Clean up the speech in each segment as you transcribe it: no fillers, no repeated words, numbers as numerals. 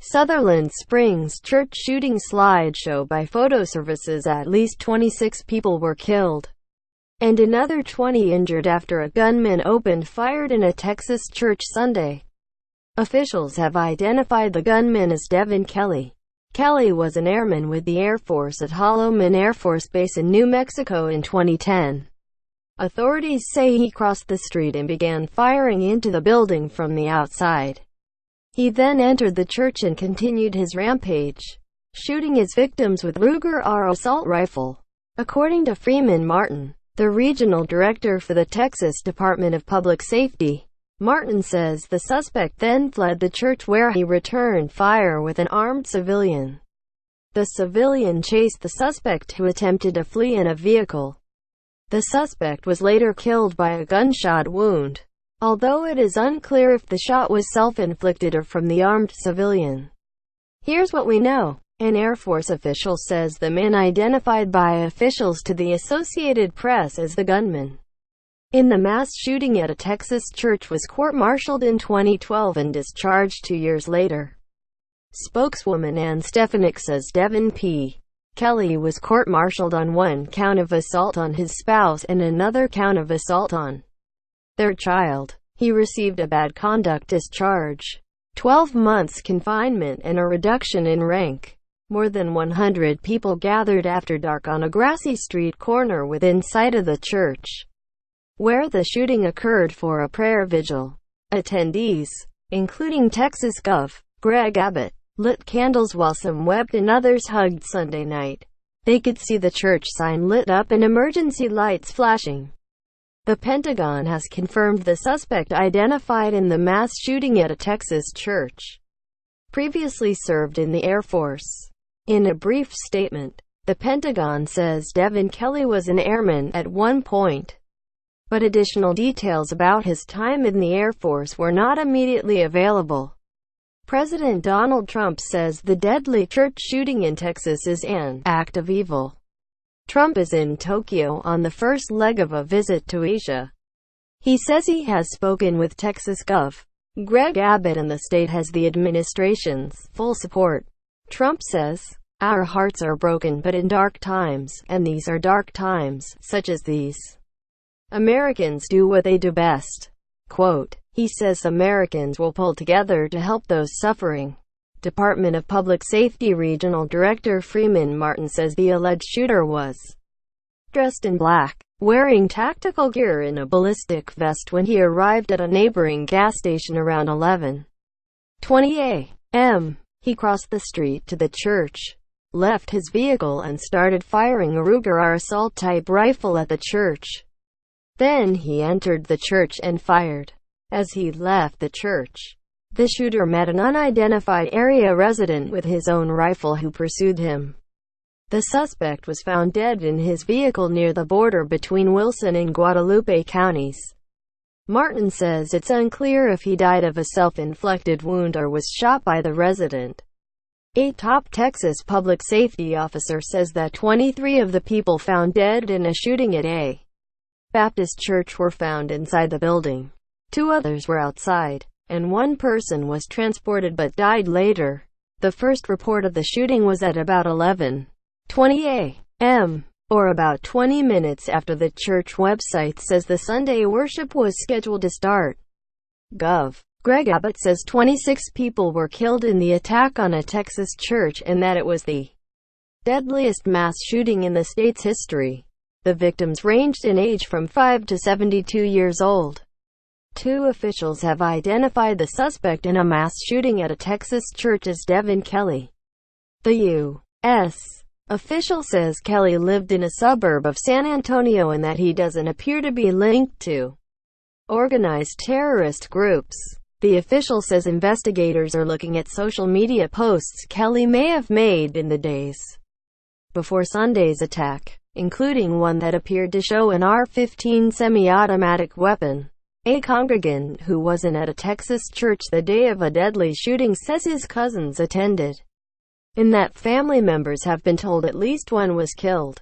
Sutherland Springs church shooting slideshow by photo services. At least 26 people were killed and another 20 injured after a gunman opened fire in a Texas church Sunday. Officials have identified the gunman as Devin Kelley. Kelley was an airman with the Air Force at Holloman Air Force Base in New Mexico in 2010. Authorities say he crossed the street and began firing into the building from the outside. He then entered the church and continued his rampage, shooting his victims with Ruger assault rifle. According to Freeman Martin, the regional director for the Texas Department of Public Safety, Martin says the suspect then fled the church where he returned fire with an armed civilian. The civilian chased the suspect who attempted to flee in a vehicle. The suspect was later killed by a gunshot wound, although it is unclear if the shot was self-inflicted or from the armed civilian. Here's what we know. An Air Force official says the man identified by officials to the Associated Press as the gunman in the mass shooting at a Texas church was court-martialed in 2012 and discharged 2 years later. Spokeswoman Ann Stefanik says Devin P. Kelley was court-martialed on one count of assault on his spouse and another count of assault on their child. He received a bad conduct discharge, 12 months confinement and a reduction in rank. More than 100 people gathered after dark on a grassy street corner within sight of the church where the shooting occurred for a prayer vigil. Attendees, including Texas Gov. Greg Abbott, lit candles while some wept and others hugged Sunday night. They could see the church sign lit up and emergency lights flashing. The Pentagon has confirmed the suspect identified in the mass shooting at a Texas church previously served in the Air Force. In a brief statement, the Pentagon says Devin Kelley was an airman at one point, but additional details about his time in the Air Force were not immediately available. President Donald Trump says the deadly church shooting in Texas is an act of evil. Trump is in Tokyo on the first leg of a visit to Asia. He says he has spoken with Texas Gov. Greg Abbott and the state has the administration's full support. Trump says, "Our hearts are broken, but in dark times, and these are dark times, such as these, Americans do what they do best." Quote, he says Americans will pull together to help those suffering. Department of Public Safety Regional Director Freeman Martin says the alleged shooter was dressed in black, wearing tactical gear and a ballistic vest when he arrived at a neighboring gas station around 11:20 a.m. He crossed the street to the church, left his vehicle and started firing a Ruger assault-type rifle at the church. Then he entered the church and fired. As he left the church, the shooter met an unidentified area resident with his own rifle who pursued him. The suspect was found dead in his vehicle near the border between Wilson and Guadalupe counties. Martin says it's unclear if he died of a self-inflicted wound or was shot by the resident. A top Texas public safety officer says that 23 of the people found dead in a shooting at a Baptist church were found inside the building. 2 others were outside, and 1 person was transported but died later. The first report of the shooting was at about 11:20 a.m. or about 20 minutes after the church website says the Sunday worship was scheduled to start. Gov. Greg Abbott says 26 people were killed in the attack on a Texas church and that it was the deadliest mass shooting in the state's history. The victims ranged in age from 5 to 72 years old. 2 officials have identified the suspect in a mass shooting at a Texas church as Devin Kelley. The U.S. official says Kelley lived in a suburb of San Antonio and that he doesn't appear to be linked to organized terrorist groups. The official says investigators are looking at social media posts Kelley may have made in the days before Sunday's attack, including one that appeared to show an AR-15 semi-automatic weapon. A congregant who wasn't at a Texas church the day of a deadly shooting says his cousins attended, and that family members have been told at least one was killed.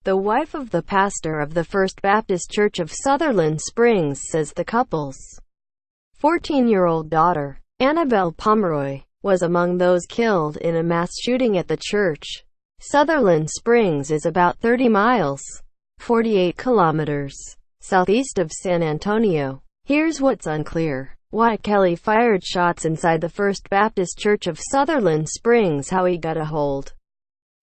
The wife of the pastor of the First Baptist Church of Sutherland Springs says the couple's 14-year-old daughter, Annabelle Pomeroy, was among those killed in a mass shooting at the church. Sutherland Springs is about 30 miles, 48 kilometers, southeast of San Antonio. Here's what's unclear. Why Kelley fired shots inside the First Baptist Church of Sutherland Springs, how he got a hold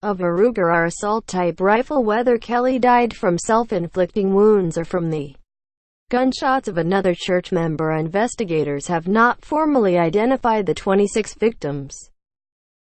of a Ruger or assault-type rifle, whether Kelley died from self-inflicting wounds or from the gunshots of another church member. Investigators have not formally identified the 26 victims.